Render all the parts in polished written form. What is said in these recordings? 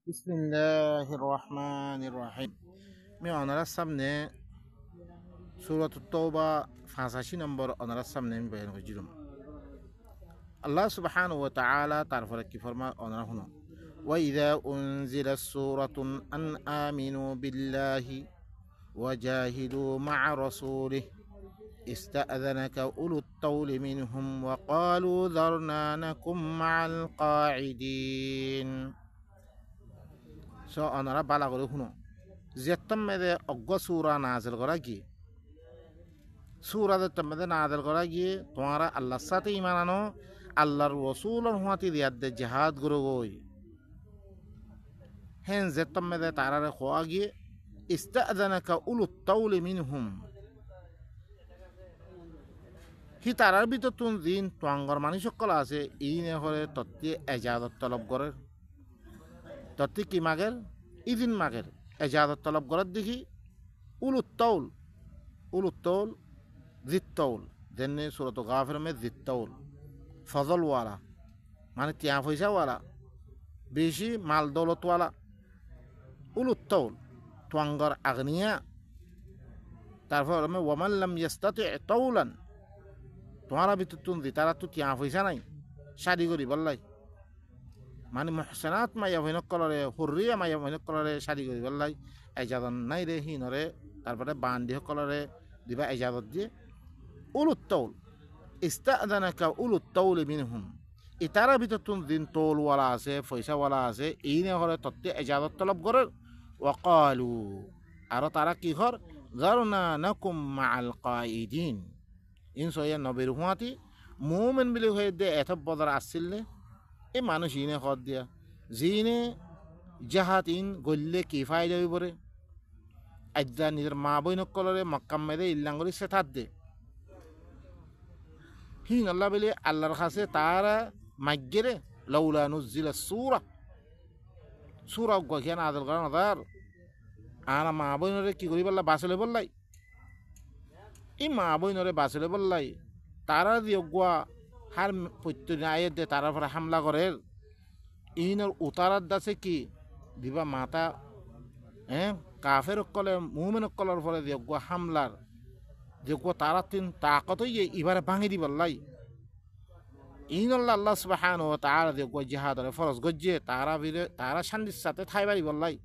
বিসমিল্লাহির রহমানির রহিম। আমি ওনার সামনে সূরাতুত তাওবা 85 নম্বর ওনার সামনে আমি বয়ান করছিলাম। আল্লাহ সুবহানাহু ওয়া তাআলা তারপরে কি ফরমা ওনারা শুনো, ওয়া ইযা উনজিলাস সূরাতুন আন আমিনু বিল্লাহি ওয়া জাহিদু মা'a রাসূলিহি ইস্তা'যানাকা উলুত তাওলি মিনহুম ওয়া ক্বালু যারনা নাকুম মা'আল কাঈদিন। সো ওনারা বালা করে শুনো, যেতম মেদে অজ্ঞ সুরা নাজিল করা গিয়ে সুরা যেতম মেদে নাজিল করা গিয়ে তোমারা আল্লাহর সাথে ঈমান আনো, আল্লাহর রাসূলের হুয়াতি দিয়াদে জিহাদ গুরু গই হেন যেতম মেদে তারারে খোয়া গিয়ে ইস্তা'যানাকা উলুত তাওলি মিনহুম, হি তারার ভিতর তুন দিন তোয়াঙ্গর মানুষ সকল আছে ইনে হরে তত্ত্বে এজাজত তলব করে, তত্ত্বে কি মাগের ইদিন মাগের এজাজত তলব করার দেখি উলুত তাউল জিত্তাউল, যেনে সুরত গাফির মে জিত্তাউল ফজলওয়ালা মানে তিয়া পয়সাওয়ালা, বেশি মাল দৌলতওয়ালা। উলুত্তাউল তোয়াঙ্গর আগনিয়া। তারপর আমি ওয়ামাল্লাম ইয়াস্তাতি তাউলান, তোমারা ভিতর তুন্দি তারা তো তিয়া পয়সা নাই শাদি করি বললাই, মানে মহসেনাত মাইয়া ভৈনক কলরে হুরিয়া মাইয়া ভৈনক কলরে শাদি করি বললাই এজাদত নাই রে হিনরে, তারপরে বান্দি সকলরে দিবা এজাদত দিয়ে। উলুত্তাউল ইস্তা'যানাকা উলুত তাওলি মিনহুম, ইতারা ভিতর তুন দিন তোলওয়ালা আছে পয়সাওয়ালা আছে ইনে হরে তত্ত্বে এজাজত তলব করে। ওয়াকালু আর তারা কি হর যারনা নাকুম মা'আল কাঈদিন, ইন সয়া নবীর হুয়াতি মুমিন বিলি হয়ে দে এত বদর আসছিল এই মানুষ ইনে হদ দিয়া জিনে জাহাত ইন গল্লে কি ফায়দা হইবরে, আজ্জা নিজের মা বই নকলরে মক্কাম মেদে ইল্লাঙ্গরি সেথাত দে হিন আল্লাহ বলে আল্লাহর কাছে তারা মাগ্যেরে লাউলা নুজিলা সুরা গিয়া নাযিল করা নদার আর মা বইনরে কি করি বললা বাসলে বললাই, এই মা বইনরে বাসলে বললাই তারা দিয়ে গুয়া হার প্রত্যেক আয়ের দে তারা পরে হামলা করে ইনর উতারার দাসে কি দিবা মাতা কাফের কলে মুমিন কলার ফলে দিয়ে গুয়া হামলার যে গুয়া তারা তিন তাকতই এবারে ভাঙি দি বললাই। ইনল্লা আল্লাহ সুবহানাহু ওয়া তাআলা যে গো জিহাদরে ফরজ গজ্জে তারা শান্তির সাথে থাইবারি বললাই,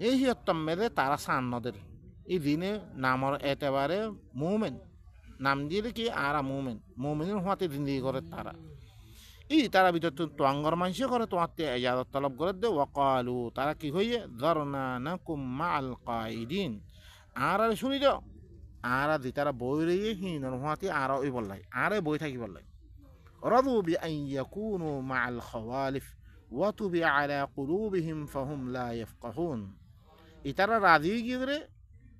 এই হিয়ত্তম মেরে তারা সান্নদের এই দিনে নামর এতেবারে মুমেন নাম দিয়ে কি আরা মুমেনের হওয়াতে জিন্দিগি করে তারা তারা ভিতর তোয়াঙ্গর মানুষ করে তোমার এজাজত তলব করে দে। ওয়াকালু তারা কি হইয়ে যারনা নাকুম মা'আল কাঈদিন, আর শুনি যাও আর দি তারা বই রইয়ে হিনর হওয়াতে আর ওই বললাই আরে বই থাকি বললাই। رضوا بأن يكونوا مع الخوالف وطبع على قلوبهم فهم لا يفقهون, ইতারা রাজি গিয়ে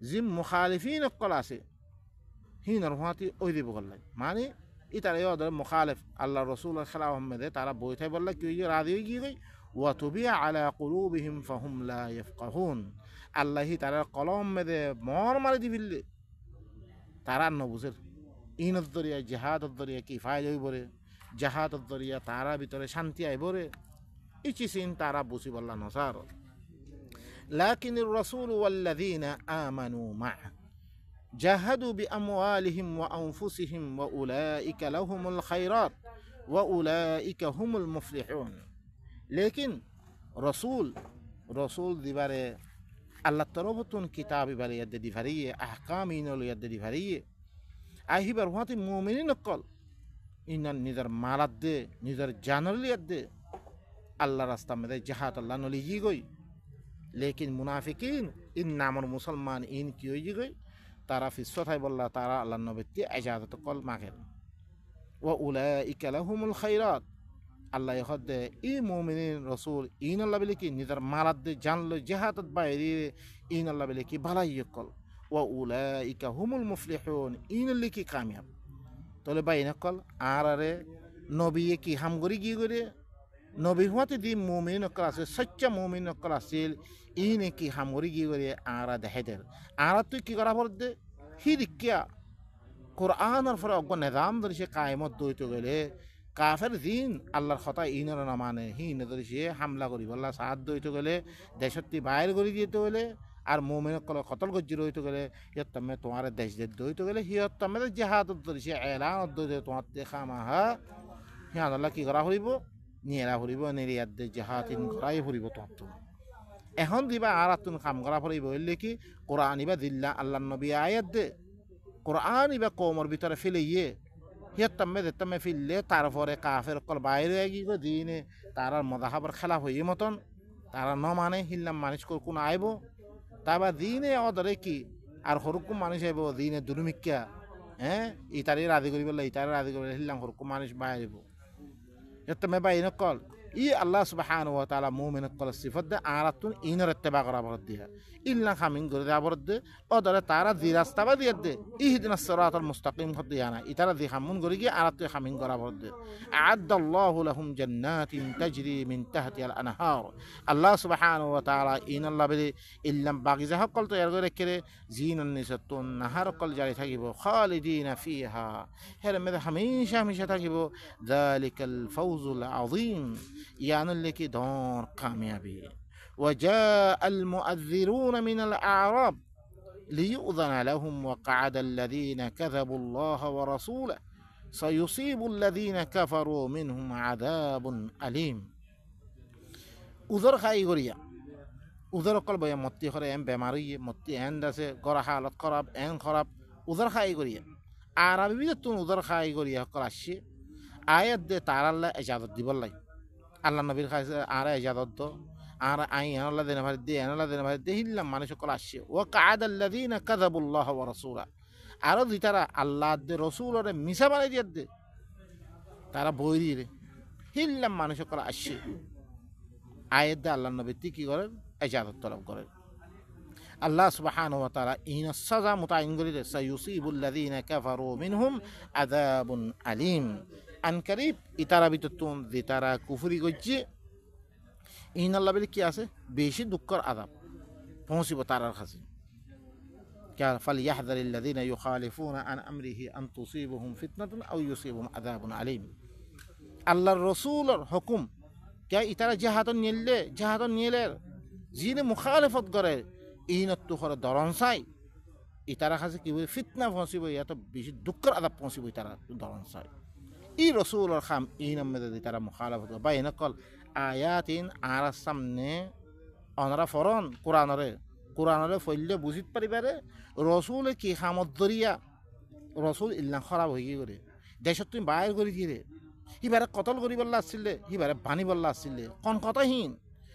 জিম মুখালিফিন অকল আছে হিনর হুয়াতি ওই দিব বললাই, মানে ইতারা ওদের মুখালিফ আল্লাহ রসুল খেলা আহমেদে তারা বই থাই বললাই কি রাজি গিয়ে গই ওয়াতুবিয়া আলা কুলুবিহিম ফাহুম লা ইয়াফকাহুন, আল্লাহি তারা কলম মেদে মর মারি দি ফিরলে তারা নবুজের ইনত দরিয়া জিহাদত দরিয়া কি ফায়দা হইবরে, জাহাদত দরিয়া তারা ভিতরে শান্তি আইবরে ইচিসিন তারা বুঝি বললা নসার। লাকিন الرسول والذين آمنوا معه جاهدوا بأموالهم وأنفسهم وأولئك لهم الخيرات وأولئك هم المفلحون। লেকিন রসুল দিবারে আল্লাহ তরফতুন কিতাব ইবারে ইয়াদে দিভারিয়ে আহকাম ইনল ইয়াদে দিভারিয়ে আহিবার হুয়াতি মুমিনিন নকল ইনার নিজের মালাদ দে নিজের জানলিয়াত দে আল্লাহ রাস্তা মেদে জাহাত আল্লাহ নলি জি গই। লেকিন মুনাফিকিন ইন নামর মুসলমান ইন কি হই গই তারা ফিসথাই বললা তারা আল্লাহ নবীতে ইজাজত কল মাগের। ওয়া উলাইকা লাহুমুল খায়রাত, আল্লাহ হদে ই মুমিনিন রসুল ইন আল্লাহ বলে কি নিজের মালাদ দে জানলো জাহাতত বাইরে ইন আল্লাহ বলে কি ভালাই কল। ওয়া উলাইকা হুমুল মুফলিহুন, ইন কি কামিয়াব। তাহলে বাই নকল আর আরে নবী কি হামগরি গিয়ে করে নবী হুয়াতে দি মুমিন নকল আছে সচ্চা মুমিন নকল আছিল ইনে কি হামগরি গিয়ে করে আর দেহেদের আর তুই কি করা বল দে হি দিকিয়া কোরআনের ফলে অজ্ঞ নিজাম ধরে সে কায়েমত দইতে গেলে কাফের দিন আল্লাহর কথা ইনর না মানে হিন ধরে সে হামলা করি বললা সাহায্য হইতে গেলে দেশত্তি বাইর করে দিতে হলে আর মোমেন কল কতল গজ্জির হইতে গেলে হিয়ত্তমে তোমার দেশ হইতে গেলে হিয়ত্তমে জেহাদ ধরে সে এলান ধরে তোমার দেখা মাহা হিয়ান আল্লাহ কি করা হইব নিয়েরা ফুরিব নেরিয়াদ জেহাদ ইন করাই ফুরিব তোমার এখন দিবা আর তুমি কাম করা ফুরিব হইলে কি কোরআন ইবা দিল্লা আল্লাহ নবী আয়াত দে কোরআন ইবা কমর ভিতরে ফেলে ইয়ে হিয়ত্তমে ফিরলে তারপরে কাফের কল বাইরে গিয়ে দিনে তার মদাহাবার খেলা হই মতন তারা ন মানে হিল্লাম মানুষ কোন আইব তারপর দিনে অদরে কি আর হরকুম মানুষ আইব দিনে দুর্মিকা হ্যাঁ ইতারে রাজি করি বললে ইতারে রাজি করি হিল্লাম হরকুম মানুষ বাইব হিয়ত্তমে বাইন কল ই আল্লাহ সুবহানাহু ওয়া তাআলা মুমিন কল সিফত দে আরাতুন ইনর ইত্তেবা করা বরদ দিয়া ইল্লা খামিন করে দেওয়া বরদ দে অদরে তারা দি রাস্তা বা দিয়ে দে ইহদিনাস সিরাতাল মুস্তাকিম হদ দিয়া না ইতারা দি খামুন করে গিয়ে আরাতু খামিন করা বরদ দে আ'আদ্দাল্লাহু লাহুম জান্নাতিন তাজরি মিন তাহতিহাল আনহার আল্লাহ সুবহানাহু ওয়া তাআলা ইনাল্লাহ বিল ইল্লাম বাগিজা হকল তৈয়ার করে রেখে জিনান নিসাতুন নাহার কল জারি থাকিব খালিদিনা ফিহা হের মধ্যে হামেশা হামেশা থাকিব যালিকাল ফাউজুল আযীম ইয়ানুল কি দর কামিয়াবি وجاء المؤذرون من الأعراب ليؤذن لهم وقعد الذين كذبوا الله ورسوله سيصيب الذين كفروا منهم عذاب أليم উযর খাই গরিয়া উযর কল বয়া মত্তি করে এম বেমারি মত্তি এন্ড আছে গরা হালত খারাপ এন খারাপ উযর খাই গরিয়া আরবি বিতুন উযর খাই গরিয়া করাশি আয়াত দে তার আল্লাহ ইজাজত দিবলাই আল্লাহ নবীর কাছে আর ইজাজত দো আর আই আল্লাহ দেন ভাই দে হিল্লাম মানুষ সকল আসছে ও কাদাল্লাযীনা কাযাবুল্লাহ ওয়া রাসূলা আর দি তারা আল্লাহ দে রাসূলরে মিছা বানাই দিয়ে দে তারা বইরি রে হিল্লাম মানুষ সকল আসছে আয়াত দে আল্লাহ নবী কি করেন ইজাজত তলব করেন আল্লাহ সুবহানাহু ওয়া তাআলা ইন সাজা মুতাইন করিতে সায়ুসিবুল লাযীনা কাফারু মিনহুম আযাবুন আলীম আনকারিব ইতারা বিতুন দি তারা কুফরি গজ্জে ইন আল্লাহ বলে কি আছে বেশি দুঃখর আযাব পৌঁছিব তারার কাছে কাল ফালইয়াহযারিল্লাযীনা ইউখালিফুনা আন আমরিহি আন তুসিবহুম ফিতনাতুন আও ইউসিবহুম আযাবুন আলীম আল্লাহর রাসূলের হুকুম কে ইতারা জাহাদন নিলে জিনে মুখালিফত করে ইনত তো করে দরন চাই ইতারা কাছে কি ফিতনা পৌঁছিব এত বেশি দুঃখর আযাব পৌঁছিব ইতারা দরন চাই ই রসুলের খাম ই নামে তারা মুখালাফত বা এনেকল আয়াতিন আর সামনে অনারা ফরন কোরআনরে ফইলে বুঝিত পারিবারে রসুলে কি খামত দরিয়া রসুল ইল্লা খারাপ হয়ে গিয়ে করে দেশত তুমি বাইর করে গিয়ে সিবারে কতল করি বললা আসছিলে সিবারে বানি বললা আসছিলে কন কথাহীন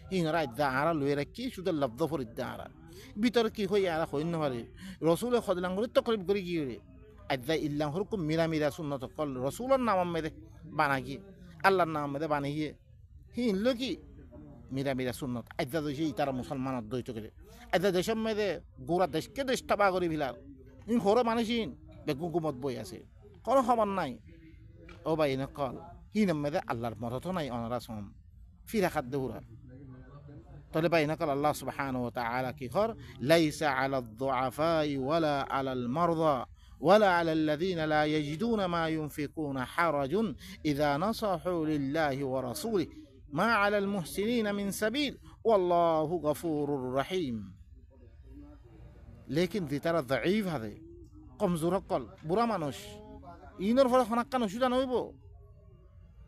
হিনরা ইদ্যা আরা লয়ে রাখি শুধু লব্ধ ফর ইদ্যা আরা ভিতরে কি হই আর হইন পারে রসুলে খদলাং করে তকলিফ করে গিয়ে আদা ইল্লাহ হুকুম মিরা সুন্নত কল রসুলের নাম মেদে বানাগি আল্লাহর নাম মেদে বানিয়ে হিনল কি মিরা সুন্নত আদা দইছে তারা মুসলমানত দইত করে আদা দেশ মেদে গোড়া দেশকে দেশ টাবা করি ভিলার ইন হরে মানুষিন বেগুকুমত বই আছে কোনো খবর নাই ও ভাই না কল হিন মেদে আল্লাহর মদত নাই অনারা সম ফিরা খাদ্য হুরা তাহলে ভাই না কল আল্লাহ সুবহানাহু ওয়া তাআলা কি খর লাইসা আলাদ দুআফাই ওয়ালা আলাল মারদা ولا على الذين لا يجدون ما ينفقون حرج إذا نصحوا لله ورسوله ما على المحسنين من سبيل والله غفور رحيم لكن دي ترى ضعيف هذا কমজোর কল বুড়া মানুষ ইনর ফলে খনাক্কান অসুবিধা নইব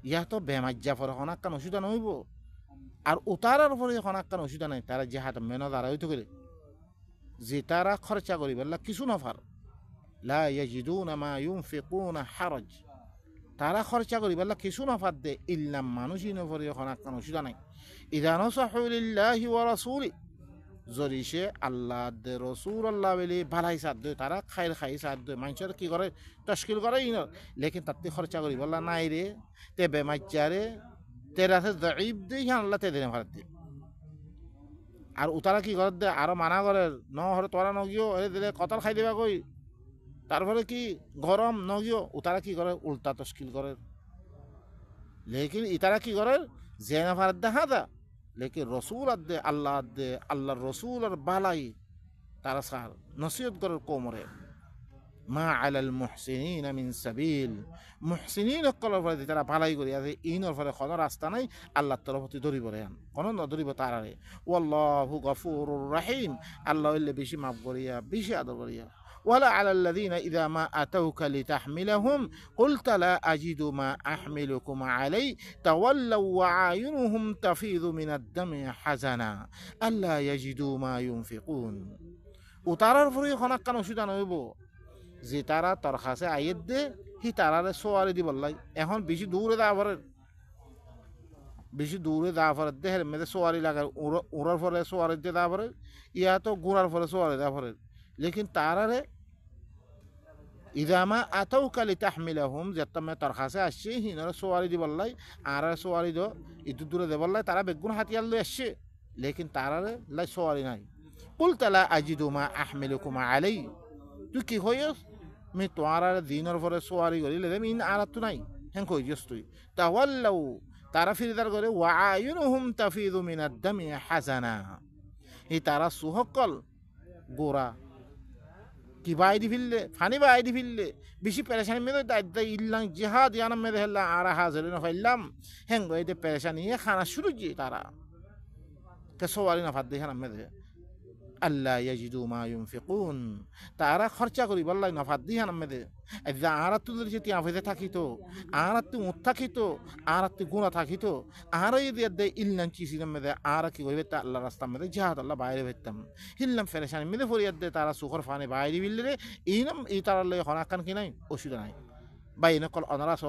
ইয়া তো বেমাজ্জা ফলে খনাক্কান অসুবিধা নইব আর উতারার ফলে খনাক্কান অসুবিধা নাই তারা যে হাত মেন দ্বারা হইতে করে যে তারা খরচা করি বললা কিছু নফার লা ইয়াজিদুনা মা ইউনফিকুনা হারাজ তারা খরচা করি বললা কিছু নফার দে ইল্লাম মানুষই নফরে খনাক্কান অসুবিধা নাই ইযা নাসাহু লিল্লাহি ওয়া রাসূলি যদি সে আল্লাহ দে রসুল আল্লাহ বলে ভালাই সাথ দেয় তারা খাইর খাই সাথ দেয় মানুষের কি করে তশকিল করে লেকিন তাতে খরচা করি বললা নাই রে তে বেমাজ্জারে তে রাতে দঈব দে আল্লাহ তে দিনে ভারত দে আর উতারা কি করে দে আরো মানা করে ন হরে তোরা নগিও এ দিলে কতল খাই দেবা কই তারপরে কি গরম নগিও উতারা কি করে উল্টা তশকিল করে লেকিন ইতারা কি করে জেনা ভারত দে হাদা लेकिन रसूल अद्दे अल्लाह रसूल और बालाई तारा सार नसीहत कर कोमरे মা আলাল মুহসিনিনা মিন সাবিল মুহসিনিন কলর ফলে তারা ভালাই করি আছে ইনর ফলে কোনো রাস্তা নাই আল্লাহর তরফ হতে ধরিব রে কোনো নধরিব তারারে ওয়াল্লাহু গফুরুর রহিম আল্লাহ হইলে বেশি মাফ করিয়া বেশি আদর করিয়া ওয়ালা আলাল্লাযিনা ইযা মা আতাউকা লিতাহমিলাহুম কুলতা লা আজিদু মা আহমিলুকুম আলাই তাওয়াল্লাউ ওয়া আয়ুনুহুম তাফিযু মিনাদ দামি হাজানা আল্লা ইয়াজিদু মা ইউনফিকুন ও তারার ফরে খনাক্কান অসুবিধা নইব যে তারা তোর কাছে আইয়ের দে হি তারারে সোয়ারি দিব লাই এখন বেশি দূরে যাওয়া পরে দেহের মেয়েদের সোয়ারি লাগার উড়ার ফলে সোয়ারি দিয়ে দেওয়া পরে ইয়া তো গুড়ার ফলে সোয়ারি দেওয়া পরে লেকিন তারারে ইদামা আতাউ কালি তাহমিলাহুম যেটা মে তোর কাছে আসছে হিনারে সোয়ারি দিব লাই আর সোয়ারি দো ইদু দূরে দেব লাই তারা বেগুন হাতিয়ার লই আসছে লেকিন তারারে লাই সোয়ারি নাই কুল তালা আজিদু মা আহমিলুকুম আলাই তুই কি হইস আমি তোমার দিনের পরে সোয়ারি করি লেদে ইন আরাত নাই হেন কই যাস তুই তাওয়াল্লাউ তারা ফিরদার করে ওয়া আয়ুনুহুম তাফিদু মিনাদ দামি হাসানা এই তারা সুহকল গোরা কি বাইদি ফিরলে ফানি বাইদি ফিরলে বেশি পেরেশানি মেয়ে দায়িত্ব ইল্লাং জিহাদ ইয়ানাম মেয়ে হেল্লা আর হাজার না ফাইলাম হেন গইতে পেরেশানি খানা শুরু যে তারা কে সোয়ারি না ফাদ দিয়ে হানাম মেয়ে আল্লাহ ইয়াজিদু মা ইউনফিকুন তারা খরচা করি বললাই না ফাদ দিয়ে হানাম মেয়ে এদা আর তুদের যে তিয়া ফেদে থাকিত আর তু উত থাকিত আর তু গুণা থাকিত আর যদি দে ইল্লাং চিসিলাম মেয়ে আর কি কইবে তা আল্লাহ রাস্তা মেয়ে জিহাদ আল্লাহ বাইরে ভেতাম হিল্লাম ফেরেশানি মেয়ে ফরিয়াদ দে তারা সুখর ফানে বাইরে বিললে ইনাম ই তারা লই হনাকান কি নাই অসুবিধা নাই বাইনে কল অনারাস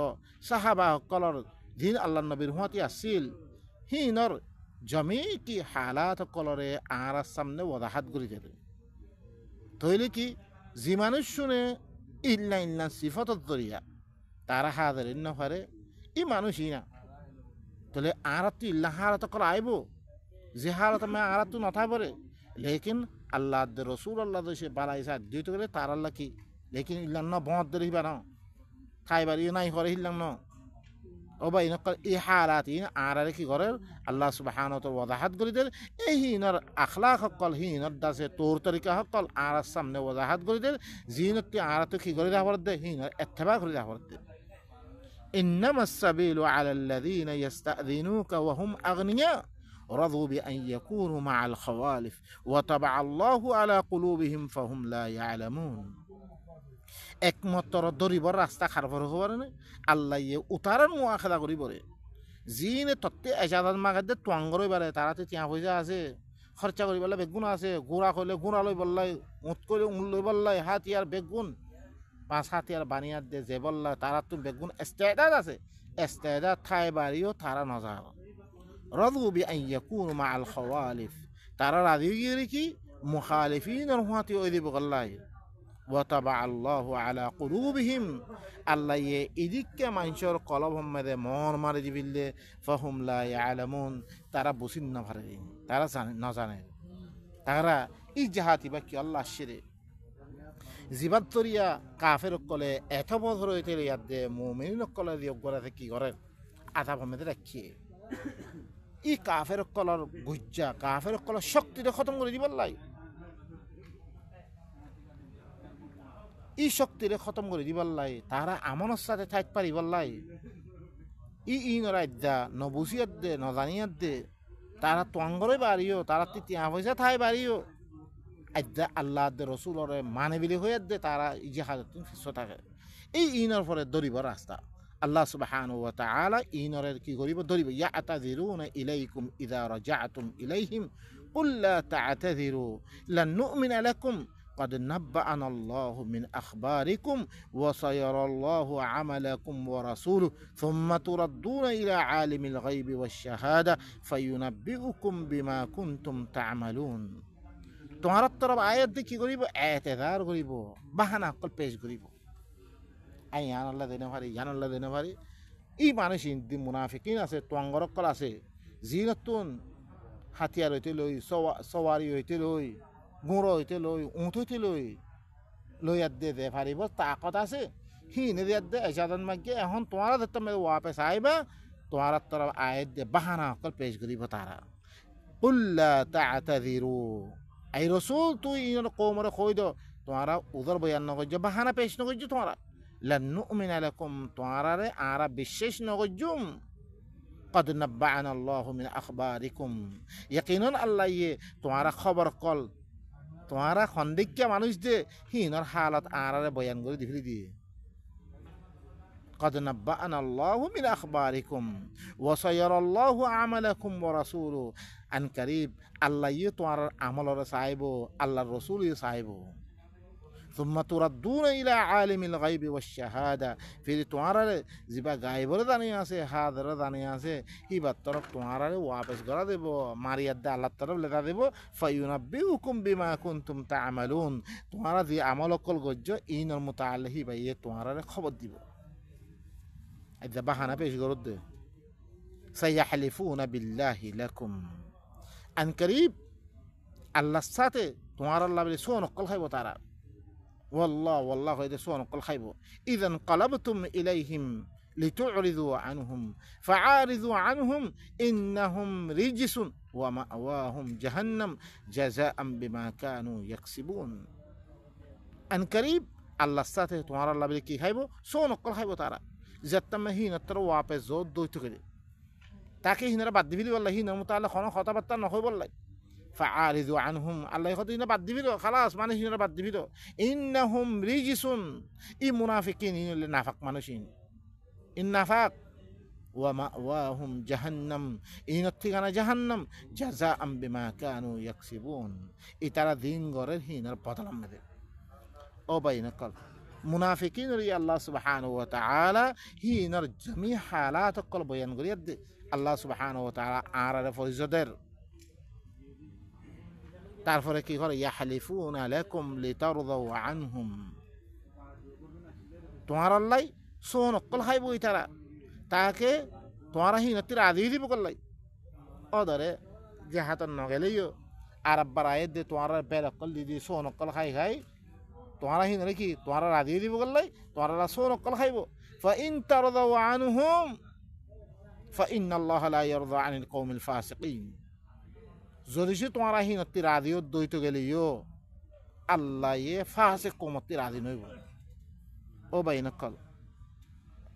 সাহাবা কলর দিন আল্লাহ নবীর হুয়াতি আসিল হিনর জমি কি হালাত কলরে আর সামনে ওয়াদাহাত করি যাবে তইলে কি যে মানুষ শুনে ইল্লা ইল্লা সিফাতত দরিয়া তারা হাজার না পারে ই মানুষই না তাহলে আর তো ইল্লা হারাত কল আইব যে হারাত মে আর তো নথা পরে লেকিন আল্লাহ রসুল আল্লাহ সে বালাইসা দিতে গেলে তার আল্লাহ কি লেকিন ইল্লা ন বঁত ধরিবা ন খাইবার নাই করে হিল্লাম ন ও বা ইনকল এই হারাত ইন আর কি করে আল্লাহ সুবহানাহু ওয়া তাআলা ওয়াদাহাত করে দেন এই হিনর আখলাক হকল হিনর দাসে তোর তরিকা হকল আর সামনে ওয়াদাহাত করে দেন জিনতি আর তো কি করে দেওয়ার দে হিনর ইত্তেবা করে দেওয়ার দে ইন্নামাস সাবিলু আলাল্লাযিনা ইস্তাযিনুকা ওয়া হুম আগনিয়া رضوا بأن يكونوا مع الخوالف وطبع الله على قلوبهم فهم لا يعلمون একমাত্র দরিবর রাস্তা খারফর হবার না আল্লাহ ইয়ে উতারার মুআখাদা করি বলে জিনে তত্ত্বে এজাদাত মাগাদে তোয়াঙ্গরই বারে তারাতে তিয়া পয়সা আছে খরচা করি বলে বেগুন আছে গুড়া করলে গুড়া লই বললাই উঁত করে উঁত লই বললাই হাতিয়ার বেগুন 5 হাতিয়ার বানিয়ার দে যে বললাই তারা তো বেগুন এস্তেদাদ আছে এস্তেদাদ ঠাই বাড়িও তারা নজার রদু বি আন ইয়াকুনু মাআল খাওয়ালিফ তারা রাজি গিয়ে কি মুখালিফিনের হুয়াতি ওই দিব গল্লাই ওয়াতাবা আল্লাহু আলা কুলুবিহিম আল্লাহ ইদিককে মানুষের কলব মধ্যে মন মারি দিবিলে ফাহুম লা ইয়ালামুন তারা বুঝিন না পারে তারা জানে তারা এই জাহাতি বা কি আল্লাহ শিরে জীবাত্তরিয়া কাফের কলে এত বছর হইতে ইয়াদ দে মুমিন কলে দিও গরাতে কি করে আধা মধ্যে রাখিয়ে ই কাফের কলর গুজ্জা কাফের কলর শক্তিতে খতম করে দিবার লাই ই শক্তিরে খতম করে দিবার লাই তারা আমনের সাথে থাক পারিবার লাই ই নরাইদা নবুসিয়াত দে নজানিয়াত দে তারা তোয়াঙ্গরে বাড়িও তারা তিয়া পয়সা থাই বাড়িও আজ্জা আল্লাহ দে রসুলরে মানে বিলি হয়ে দে তারা ইজে হাজত ফিস থাকে এই ইনর পরে দরিবার রাস্তা আল্লাহ সুবহানাহু ওয়া তাআলা ইনরের কি করিব দরিব ইয়াতাযিরুনা ইলাইকুম ইযা রাজা'তুম ইলাইহিম কুল লা তা'তাযিরু লান নু'মিনা লাকুম قد نبأنا الله من أخباركم وسيرى الله عملكم ورسوله ثم تردون إلى عالم الغيب والشهادة فينبئكم بما كنتم تعملون তোমার তরফ আয়াত দিয়ে কি করিব এতেদার করিব বাহানা কল পেশ করিব আই আল্লাহ দেনে পারি ই মানুষ ইন্দি মুনাফিকিন আছে তোয়াঙ্গর কল আছে জিনতুন হাতিয়ার হইতে লই সওয়ারি হইতে লই গুঁড়ো হইতে লই উঁট হইতে লই দে দে পারিব তাকত আছে হিনে দিয়ে দে এজাদান মাগে এখন তোমার ধরতে ওয়াপেস আইবা তোমার তরফ আয়াত দে বাহানা কল পেশ করিব তারা কুল্লা তা'তাযিরু আই রসুল তুই ইন কওমরে কই দ তোমারা উদর বয়ান নগর্য বাহানা পেশ নগর্য তোমারা লান্নুমিনা লাকুম তোমারারে আরা বিশ্বাস নগর্যুম قد نبأنا الله من أخباركم يقينا الله তোমারা খবর কল তোমারা খন্দিক্যা মানুষ দে হিনর হালত আরারে বয়ান করে দিফিলি দিয়ে قد نبأنا الله من أخباركم وسيرى الله عملكم ورسوله عن قريب الله তোমার আমলর সাইবো আল্লাহর রাসূল সাইবো ثم تردون إلى عالم الغيب والشهادة في তোমার জিবা গায়বর জানি আছে হাদর জানি আছে হিবার তরফ তোমার ওয়াপস করা দেব মারিয়াদ দে আল্লাহর তরফ লেখা দেব ফায়ুনাব্বিউকুম বিমা কুনতুম তা'মালুন তোমার যে আমল কল গজ্জ ইনর মুতাআল্লিহি বাইয়ে তোমার খবর দিব আজ বাহানা পেশ করদ দে সায়াহলিফুনা বিল্লাহি লাকুম আন করিব আল্লাহর সাথে তোমার আল্লাহ বলে সোন কল খাইব তারা والله هيدا سوى نقول خيبو إذا انقلبتم إليهم لتعرضوا عنهم فعارضوا عنهم إنهم رجس ومأواهم جهنم جزاء بما كانوا يكسبون أن قريب الله ساته تمہارا الله بلكي خيبو سوى نقول خيبو تارا زتما هنا ترى واپس زود دوي تكري تاكي هنا بعد دبيلي والله هنا متعلق خنا خطبتا نخوي والله فعارضوا عنهم الله يخدينا بعد دبيلو خلاص مانش هنا بعد دبيلو إنهم رجس إي منافقين اللي نافق مانشين النفاق ومأواهم جهنم إن التغانا جهنم جزاء بما كانوا يكسبون إترى دين غير هنا البطل مده أو بين قلب منافقين ري الله سبحانه وتعالى هنا جميع حالات القلب ينقل يد الله سبحانه وتعالى عارف الزدر তারপরে কি করে ইয়াহলিফুনা লাকুম লিতারদাউ আনহুম তোমার আল্লাহ সোন অকল খাইব ইতারা তাকে তোমার হিনতির আদি দিব কল্লাই ওদরে যে হাতন নগেলেইও আর আব্বার আয়ের দে তোমার বের অকল দি সোন অকল খাই তোমার হিনরে কি তোমার আদি দিব কল্লাই তোমার সোন অকল খাইব ফাইন তারদাউ আনহুম ফাইন্নাল্লাহা লা ইয়ারদা আনিল কওমিল ফাসিকিন যদি সে তোমার হিনতি রাধিও দইতে গেলেও আল্লাহ ফাঁসে কমতি রাধি নইব ও বাই নকল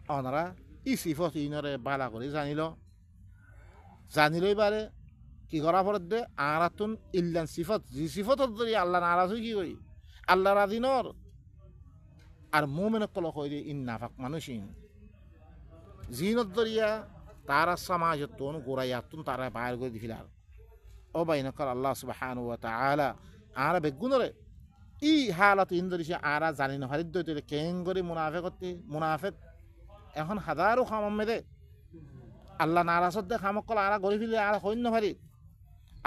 ওনারা ই সিফত ইনরে বালা করে জানিলই পারে কি করা পড়ে দে আরাতুন ইল্লান সিফত যে সিফত ধরি আল্লাহ নারাজ হই কি করি আল্লাহ রাধি নর আর মোমেন কল কই ইন নাফাক মানুষিন জিনত দরিয়া তারা সমাজতন গোরায়াতুন তারা বাইর করে দিছিলার ও বাইন কল আল্লাহ সুবহানাহু ওয়া তাআলা আরা বেগুনরে ই হালাত ইন্দরিসে আরা জানি না হারিদ দইতে কেন করে মুনাফিক এখন হাজারো খামমেদে আল্লাহ নারাজত দে খামক কল আরা গরি ফিলে আরা কইন না পারি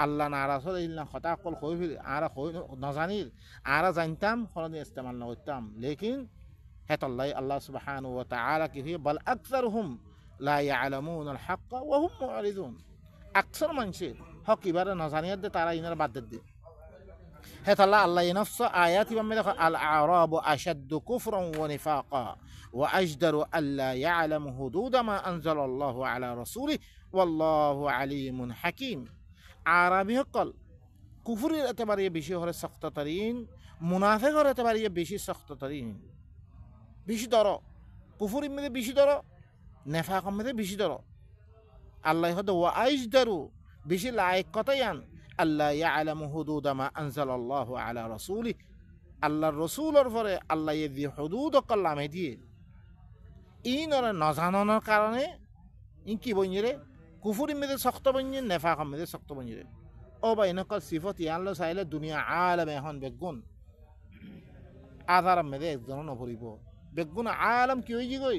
আল্লাহ নারাজত ইল্লা খতা কল কই ফিলে আরা কই না জানির আরা জানতাম খরনি ইস্তেমাল না করতাম লেকিন হেতাল্লাহ আল্লাহ সুবহানাহু ওয়া তাআলা কি হি বল আকসারহুম লা ইয়ালামুন আল হক ওয়া হুম মুআরিদুন আকসার মানুষ হক ইবারে না জানিয়ে দে তারা ইনার বাদ দে হেতাল্লাহ আল্লাহ নফস আয়াতি বামে দেখো আল আরাবু আশাদ্দু কুফরান ওয়া নিফাকা ওয়া আজদারু আল্লা ইয়ালামু হুদুদ মা আনজালাল্লাহু আলা রাসূলিহি ওয়াল্লাহু আলিমুন হাকীম আরবি হকল কুফরের এতবারে বেশি হরে সখ্ততরিন মুনাফিকের এতবারে বেশি সখ্ততরিন বেশি দর কুফরের মধ্যে বেশি দর নেফাকের মধ্যে বেশি দর আল্লাহ হদ ওয়া আজদারু বেশি লায়ক কতায়ান আল্লাহ ইয়ালামু হুদুদ মা আনজালাল্লাহু আলা রাসূলিহি আল্লাহর রাসূলের পরে আল্লাহ যে হুদুদ কল্লামে দিয়ে ইনর নজানানোর কারণে ই কি বইরে কুফুরের মধ্যে শক্ত বইরে নেফাকের মধ্যে শক্ত বইরে ও ভাই নকল সিফত ইয়ানলো চাইলে দুনিয়া আলমে এখন বেগুন আধার মধ্যে একজন নভরিব বেগুন আলম কি হয়ে গই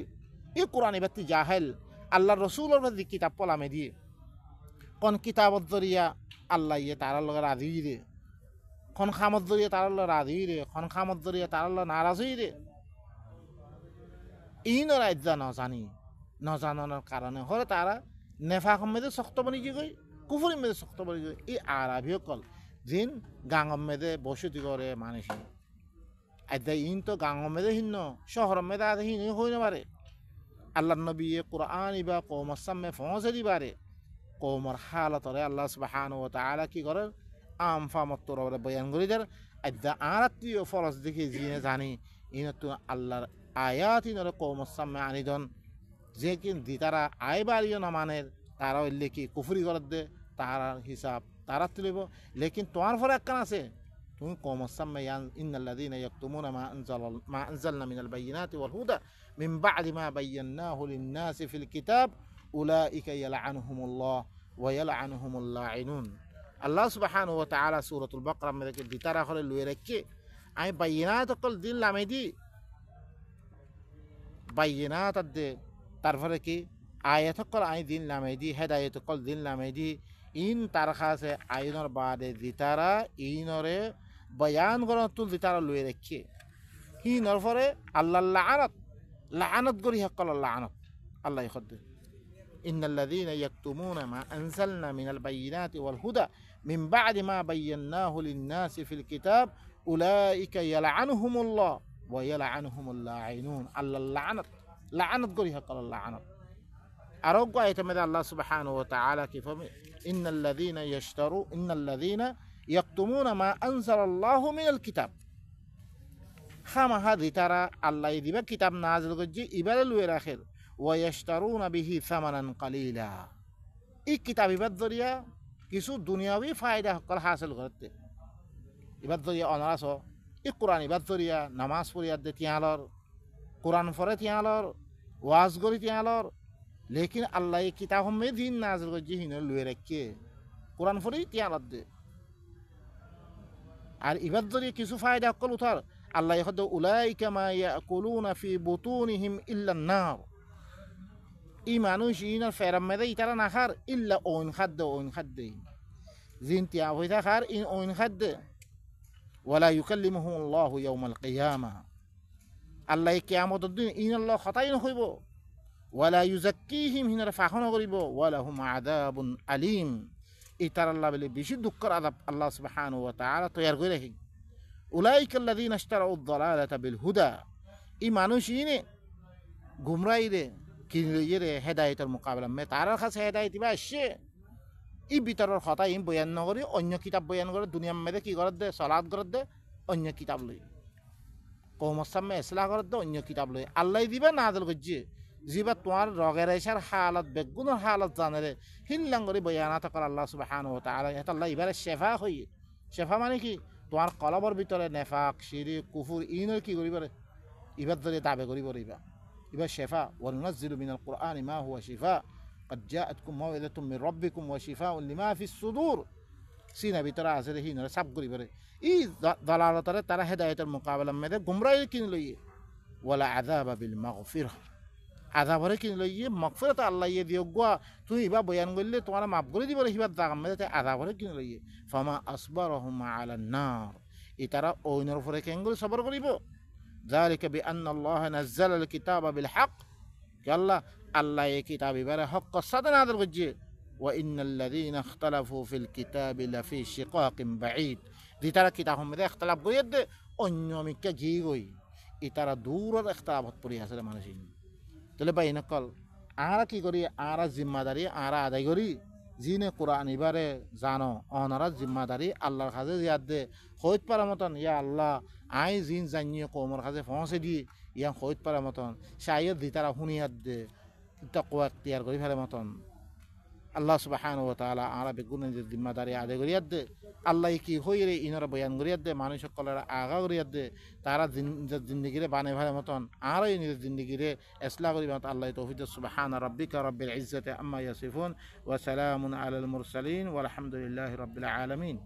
ই কোরআন বাতি জাহেল আল্লাহর রাসূলের মধ্যে কিতাব পলামে দিয়ে কোন কিতাবত জরিয়া আল্লাহ ইয়ে তার লগে রাজি রে কোন খামত জরিয়া তার লগে রাজি রে কোন খামত জরিয়া তার লগে নারাজ হই রে ইনর আইজা নজানানোর কারণে হলে তারা নেফাকের মধ্যে শক্ত বনি গই কুফুরের মধ্যে শক্ত বনি গই এই আরবি কল জিন গাঙের মধ্যে বসতি করে মানুষ আইজা ইন তো গাঙের মধ্যে হিন্ন শহরের মধ্যে আজ হিন হই না পারে আল্লাহ নবী কোরআন ইবা কওমের সামনে পৌঁছে দিবারে কওমের হালতরে আল্লাহ সুবহানাহু ওয়া তাআলা কি করেন আম ফামত্তর বয়ান করি যার আদ্যা আরাত্মীয় ফরজ দেখে জিনে জানি ইনতো আল্লাহর আয়াত ইনরে কওমর সামনে আনিদন যে কিন্তু তারা আয় বাড়িও না মানের তারা হইলে কি কুফরি করে দে তার হিসাব তারা তুলিব লেকিন তোমার পরে একখান আছে তুমি কওমর সামনে ইন্নাল্লাযীনা ইয়াকতুমুনা মা আনজালনা মিনাল বাইয়িনাতি ওয়াল হুদা মিন বা'দি মা বায়্যানাহু লিন-নাসি ফিল কিতাব উলাইকা ইয়ালআনুহুমুল্লাহ ওয়া ইয়ালআনুহুমুল লাঈনুন আল্লাহ সুবহানাহু ওয়া তাআলা সূরাতুল বাকরা মধ্যে দিতারা হলে লুয়ে রেখে আমি বাইয়িনাত কল দিল লামে দি বাইয়িনাত দে তারপরে কি আয়াত কল আই দিন নামে দি হেদায়েত কল দিন নামে দি ইন তার খাসে আইনর বাদে দিতারা ইনরে বয়ান করন তুল দিতারা লুয়ে রেখে হি নরফরে আল্লাহ লাআনত গরি হকল লাআনত আল্লাহ খদ্দ ইন্নাল্লাযীনা ইয়াকতুমুনা মা আনজালনা মিনাল বাইয়িনাতি ওয়াল হুদা মিন বা'দি মা বায়্যানাহু লিন-নাসি ফিল কিতাব উলাইকা ইয়ালআনুহুমুল্লাহ ওয়া ইয়ালআনুহুমুল লাঈনুন আল্লাহ লাআনত গরি হকল লাআনত আরোগ্য আয়াতের মধ্যে আল্লাহ সুবহানাহু ওয়া তাআলা কি ফরমায় ইন্নাল্লাযীনা ইয়াকতুমুনা মা আনজালাল্লাহু মিনাল কিতাব খামাহা দিতারা আল্লাহ দিবা কিতাব নাযিল করজি ইবারে লুয়ে রাখের ওয়া ইয়াশতারুনা বিহি সামানান কালিলা এই কিতাব ইবাদ দরিয়া কিছু দুনিয়াবি ফায়দা হকল হাসিল করতে ইবাদ দরিয়া অনারাস এই কোরআন ইবাদ দরিয়া নামাজ পড়িয়া দে তিয়ালর কোরআন পড়ে তিয়ালর ওয়াজ করি তিয়ালর লেকিন আল্লাহ কিতাব মে দিন নাযিল করজি হিন লুয়ে রাখে কোরআন পড়ি তিয়ালত দে আর ইবাদ দরিয়া কিছু ফায়দা হকল উঠার আল্লাহ ইখদ উলাইকা মা ইয়াকুলুনা ফি বুতুনিহিম ইল্লা নার ই মানুষ ইনার ফেরাম মেদে ইতারা না খার ইল্লা ওন খাদ্য জিন তিয়া হইতা খার ইন ওন খাদ্য ওয়ালা ইউকাল্লিমুহুম আল্লাহু ইয়াউমাল কিয়ামা আল্লাহ কিয়ামতের দিন ইন আল্লাহ খতাই নকইব ওয়ালা ইউজাক্কিহিম হিনার ফাখনা করিব ওয়ালা হুম আযাবুন আলিম ইতার আল্লাহ বলে বেশি দুঃখের আযাব আল্লাহ সুবহানাহু ওয়া তাআলা তৈয়ার করে রাখি উলাইকা আল্লাযীনা ইশতারাউ আদ-দালালাতা বিল হুদা ই মানুষ ইনে গুমরাই রে কিনলে রে হেদায়েতের মোকাবেলা মে তার কাছে হেদায়েত বা আসছে ই ভিতরের কথা ইম বয়ান নকরি অন্য কিতাব বয়ান করে দুনিয়ার মেয়েদে কি করে দে সালাত করে দে অন্য কিতাব লই কওমর সামনে ইসলাহ করে দে অন্য কিতাব লই আল্লাহ দিবা নাযিল করছে জিবা তোমার রগের এসার হালত বেগুনের হালত জানে রে হিল্লাং করে বয়ানাত করে আল্লাহ সুবহানাহু ওয়া তাআলা এটা আল্লাহ ইবারে শেফা হই শেফা মানে কি তোমার কলবর ভিতরে নেফাক শিরিক কুফর ইনের কি করিবারে ইবাদ ধরে দাবে করিব ইবা ইবা শেফা ওয়া নুনাজ্জিলু মিনাল কুরআনি মা হুয়া শিফা قد جاءتكم موعظة من ربكم وشفاء لما في الصدور সিনা ভিতরে আছে রে হিনরে সাব করিবারে ই দালালতরে তারা হেদায়েতের মোকাবেলা মেদে গুমরাহি কিন লইয়ে ওয়ালা আযাবা বিল মাগফিরা আযাবরে কিন লইয়ে মাগফিরাত আল্লাহ ইয়ে দিও গো তুই ইবা বয়ান করলে তোমার মাফ করে দিবরে হিবা জাগাম মেদে আযাবরে কিন লইয়ে ফামা আসবারহুম আলান নার ইতারা ওইনর উপরে কেঙ্গুল সবর করিব যালিকা বিআন্না আল্লাহ নাযালা আল কিতাবা বিল হক আল্লাহ আল্লাহ এই কিতাব ইবারে হক সাথে নাযিল করছে ওয়া ইন্নাল্লাযীনা ইখতালাফু ফিল কিতাবি লাফি শিকাকিন বাঈদ দিতারা কিতাব মধ্যে ইখতিলাফ করিয়ে দে অন্য মিকে জি গই ইতারা দূরের ইখতিলাফত পড়ি আছে মানুষ তাহলে ভাই নকল আরা কি করি আরা জিম্মাদারি আরা আদায় করি জিনে কোরআন ইবারে জানো অনারা জিম্মাদারি আল্লাহর কাছে জিয়াদ দে হইত পারা মতন ইয়া আল্লাহ আই জিন জানিয়ে কওমর কাছে পৌঁছে দি ইয়া হইত পারা মতন শায়দ দিতারা হুনিয়াত দে তাকওয়া ইখতিয়ার করি ফেলে মতন আল্লাহ সুবহানাহু ওয়া তাআলা আরা বেগুনের জিম্মাদারি আদায় করিয়াত দে আল্লাহ কি হইরে ইনরা বয়ান করিয়াত দে মানুষ সকলের আগা করিয়াত দে তারা জিন্দেগিরে বানে ফেলে মতন আরো নিজের জিন্দেগিরে ইসলাহ করি মতন আল্লাহ তৌফিক সুবহানা রাব্বিকা রাব্বিল ইজ্জাতি আম্মা ইয়াসিফুন ওয়া সালামুন আলাল মুরসালিন ওয়া আলহামদুলিল্লাহি রাব্বিল আলামিন।